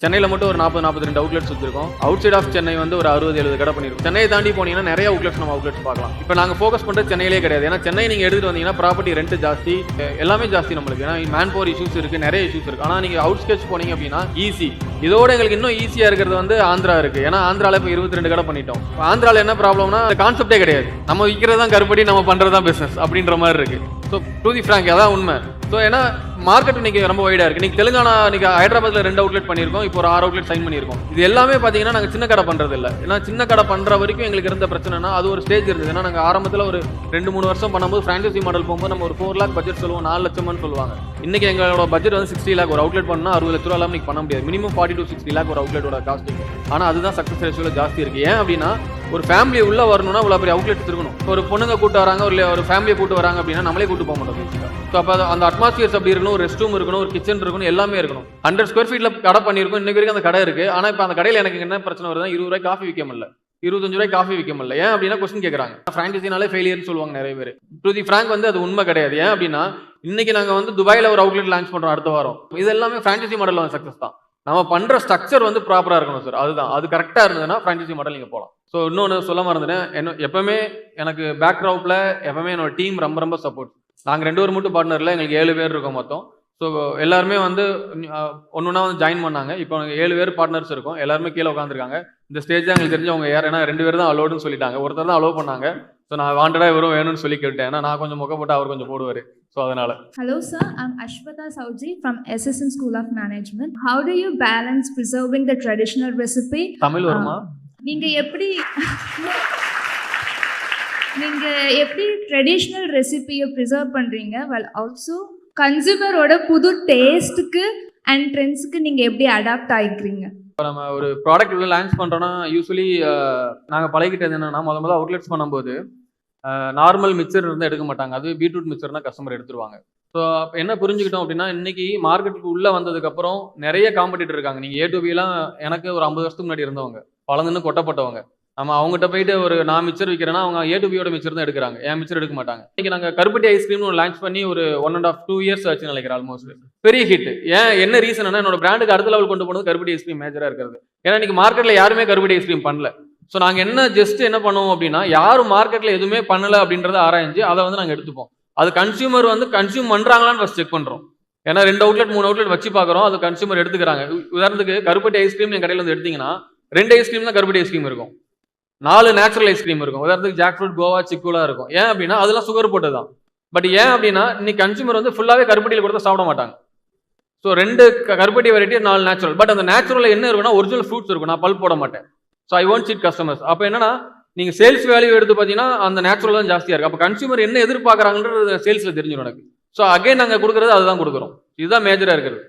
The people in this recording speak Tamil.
சென்னையில் மட்டும் ஒரு 40-42 அவுட்லெட்ஸ் வச்சிருக்கோம். அவுட் சைட் ஆஃப் சென்னை வந்து ஒரு 60-70 கடை பண்ணிருக்கோம். சென்னையை தாண்டி போனீங்கன்னா நிறைய அவுட்லெட்ஸ் நம்ம அவுட்லெட்ஸ் பார்க்கலாம். இப்போ நாங்கள் ஃபோக்கஸ் பண்ணுறது சென்னையிலே கிடையாது. ஏன்னா சென்னை நீங்கள் எடுத்துட்டு வந்தீங்கன்னா ப்ராப்பர்ட்டி ரெண்ட் ஜாஸ்தி, எல்லாமே ஜாஸ்தி நம்மளுக்கு. ஏன்னா மேன் பவர் இஷ்யூஸ் இருக்கு, நிறைய இஷ்யூஸ் இருக்கு. ஆனால் நீங்கள் அவுட் ஸ்கெட்ச் போனீங்க அப்படின்னா ஈஸி. இதோட எங்களுக்கு இன்னும் ஈஸியாக இருக்கிறது வந்து ஆந்திரா இருக்கு. ஏன்னா ஆந்திராவில் இப்போ 22 கடை பண்ணிட்டோம். ஆந்திராவில் என்ன ப்ராப்ளம்னா கான்செப்டே கிடையாது. நம்ம விற்கிறது தான் கருப்படி, நம்ம பண்ணுறது தான் பிஸ்னஸ் அப்படின்ற மாதிரி இருக்கு. ஸோ டு தி ஃப்ராங்க் அதான் உண்மை. ஸோ ஏன்னா மார்க்கெட் இன்னைக்கு ரொம்ப வைடா இருக்கு. நீங்க தெலுங்கானா, நீங்க ஹைதராபாத்ல 2 அவுட்லெட் பண்ணியிருக்கோம், இப்போ ஒரு 6 அவுட்லெட் சைன் பண்ணியிருக்கோம். இது எல்லாமே பாத்தீங்கன்னா நாங்க சின்ன கடை பண்றது இல்லை. ஏன்னா சின்ன கடை பண்ற வரைக்கும் எங்களுக்கு இருந்த பிரச்சனைனா அது ஒரு ஸ்டேஜ் இருந்தது. ஏன்னா நாங்க ஆரம்பத்தில் ஒரு 2-3 வருஷம் பண்ணும்போது ஃப்ரான்ச்சைசி மாடல் போகும்போது நம்ம ஒரு 4 லேக் பட்ஜெட் சொல்லுவோம், 4 லட்சம்னு சொல்லுவாங்க. இன்னைக்கு எங்களோட பட்ஜெட் வந்து 60 லேக். ஒரு அவுட்லெட் பண்ணா 60 லட்ச ரூபா இல்லாமல் பண்ண முடியாது. மினிமம் 40 to 60 லேக் ஒரு அவுட்லெட்டோட காஸ்டிங். ஆனா அதுதான் சக்சஸ் ரேஷியோல ஜாஸ்தி இருக்கு. ஏன் அப்படின்னா ஒரு ஃபேமிலி உள்ள வரணும்னா இவ்வளவு பெரிய அவுட்லெட் இருக்கணும். ஒரு பொண்ணுங்க கூட்டு வராங்க, ஒரு ஃபேமிலியை கூட்டு வராங்க அப்படின்னா நம்மளே கூட்டு போக மாட்டோம். ஸோ அப்போ அந்த அட்மாஸ்பியர்ஸ் அப்படி இருக்கணும், ஒரு ரெஸ்ட் ரூம் இருக்கணும், ஒரு கிச்சன் இருக்கணும், எல்லாமே இருக்கணும். 100 ஸ்கொயர் ஃபீட்ல கடை பண்ணியிருக்கோம். இன்னைக்கு வரைக்கும் அந்த கடை இருக்கு. ஆனா இப்போ அந்த கடையில் எனக்கு என்ன பிரச்சனை வருதுன்னா 20 ரூபாய் காஃபி விற்க முடியல, 25 ரூபாய் காஃபி விற்க முடியல. ஏன் அப்படின்னா கொஸ்டின் கேட்கறாங்க. ஃப்ரான்ச்சைசினாலே ஃபெயிலியர்னு சொல்லுவாங்க நிறைய பேர். டு தி ஃப்ராங்க் வந்து அது உண்மை கிடையாது. ஏன் அப்படின்னா இன்னைக்கு நாங்கள் வந்து துபாயில் ஒரு அவுட்லெட் லான்ச் பண்றோம் அடுத்த வாரம். இது எல்லாமே ஃப்ரான்ச்சைசி மாடல் வந்து சக்சஸ் தான். நம்ம பண்ற ஸ்ட்ரக்சர் வந்து ப்ராப்பரா இருக்கணும் சார். அதுதான், அது கரெக்டா இருந்ததுன்னா ஃப்ரான்ச்சைசி மாடல் நீங்க போகலாம். ஸோ இன்னொன்று சொல்ல மறந்துட்டேன், எப்பவுமே எனக்கு பேக்ரவுண்ட்ல எப்பவுமே என்னோட டீம் ரொம்ப ரொம்ப சப்போர்ட். நாங்கள் 2 பேர் மட்டும் பார்ட்னர்ல, எங்களுக்கு 7 பேர் இருக்கோம் மொத்தம். ஸோ எல்லாருமே வந்து ஒன்னொன்னா வந்து ஜாயின் பண்ணாங்க. இப்போ 7 பேர் பார்ட்னர்ஸ் இருக்கும். எல்லாருமே கீழே உட்காந்துருக்காங்க. இந்த ஸ்டேஜ் எங்களுக்கு தெரிஞ்சவங்க யார், ஏன்னா 2 பேர் தான் அலோடுன்னு சொல்லிட்டாங்க. ஒருத்தர் தான் அலோவ் பண்ணாங்க. ஸோ நான் வாண்டடா இவரும் வேணும்னு சொல்லி கேட்டேன். ஏன்னா நான் கொஞ்சம் முக போட்டு அவர் கொஞ்சம் போடுவார். ஸோ அதனால. Hello sir, I'm Ashwata Saudji from SSN School of Management. How do you balance preserving the traditional recipe? Tamil வருமா? நீங்க எப்படி ட்ரெடிஷ்னல் ரெசிபியை ப்ரிசர்வ் பண்றீங்க, while also கன்சூமரோட புது டேஸ்ட்டுக்கு அண்ட் ட்ரெண்ட்ஸுக்கு நீங்க எப்படி அடாப்ட் ஆகிக்கிறீங்க? இப்போ நம்ம ஒரு ப்ராடக்ட் உள்ள லான்ச் பண்ணுறோன்னா யூஸ்வலி நாங்கள் பழகிட்டது என்னன்னா முதல்ல அவுட்லெட்ஸ் பண்ணும்போது நார்மல் மிக்சர் இருந்தால் எடுக்க மாட்டாங்க. அது பீட்ரூட் மிக்சர் தான் கஸ்டமர் எடுத்துருவாங்க. ஸோ என்ன புரிஞ்சுக்கிட்டோம் அப்படின்னா இன்னைக்கு மார்க்கெட்டுக்கு உள்ளே வந்ததுக்கப்புறம் நிறைய காம்படிட்டர் இருக்காங்க. நீங்கள் A to B எல்லாம் எனக்கு ஒரு 50 வருஷத்துக்கு முன்னாடி இருந்தவங்க, பழந்துன்னு கொட்டப்பட்டவங்க. நம்ம அவங்ககிட்ட போயிட்டு ஒரு நான் மிக்சர் விற்கிறேன்னா அவங்க A to B யோட மிக்சர் தான் எடுக்கிறாங்க, என் மிக்சர் எடுக்க மாட்டாங்க. இன்னைக்கு நாங்கள் கருப்பட்டி ஐஸ்கிரீம்னு ஒரு லான்ச் பண்ணி ஒரு 1.5-2 இயர்ஸ் ஆச்சு நினைக்கிறேன். ஆல்மோஸ்ட் பெரிய ஹிட். என்ன ரீசன், என்னோட பிராண்டுக்கு அடுத்த லெவல் கொண்டு போனது கருப்பட்டி ஐஸ்கிரீம் மேஜரா இருக்கிறது. ஏன்னா இன்னைக்கு மார்க்கெட்ல யாருமே கருப்பட்டி ஐஸ்கிரீம் பண்ணல. ஸோ நாங்கள் என்ன பண்ணுவோம் அப்படின்னா யாரும் மார்க்கெட்ல எதுவுமே பண்ணல அப்படின்றத ஆராய்ஞ்சு அதை வந்து நாங்கள் எடுத்துப்போம். அது கன்சியூமர் வந்து கன்சியூம் பண்றாங்களான்னு ஃபர்ஸ்ட் செக் பண்றோம். ஏன்னா 2 அவுட்லெட் 3 அவுட்லெட் வச்சு பார்க்குறோம், அது கன்சியூமர் எடுத்துக்கிறாங்க. உதாரணத்துக்கு கருப்பட்டி ஐஸ்கிரீம் என் கடையில் வந்து எடுத்தீங்கன்னா 2 ஐஸ்கிரீம் தான் கருப்பட்டி ஐஸ்கிரீம் இருக்கும், 4 நேச்சுரல் ஐஸ்கிரீம் இருக்கும். உதாரணத்துக்கு ஜாக் ஃப்ரூட், கோவா, சிக்குலா இருக்கும். ஏன் அப்படின்னா அதெல்லாம் சுகர் போட்டது தான். பட் ஏன் அப்படின்னா இன்னைக்கு கன்சியூமர் வந்து ஃபுல்லாவே கருப்பட்டியில் கொடுத்தா சாப்பிட மாட்டாங்க. ஸோ 2 கருப்பட்டி வெரைட்டி, 4 நேச்சுரல். பட் அந்த நேச்சுரல் என்ன இருக்குன்னா ஒரிஜினல் ஃப்ரூட்ஸ் இருக்கும். நான் பல்ப் போட மாட்டேன். So I want cheat customers. அப்போ என்னன்னா நீங்க சேல்ஸ் வேல்யூ எடுத்து பார்த்தீங்கன்னா அந்த நேச்சுரல் தான் ஜாஸ்தியா இருக்கு. அப்போ கன்சியூமர் என்ன எதிர்பார்க்குறாங்கன்றது சேல்ஸ்ல தெரிஞ்சிடும் எனக்கு. ஸோ அகைன் நாங்கள் கொடுக்குறது அதுதான் கொடுக்குறோம். இதுதான் மேஜரா இருக்கிறது.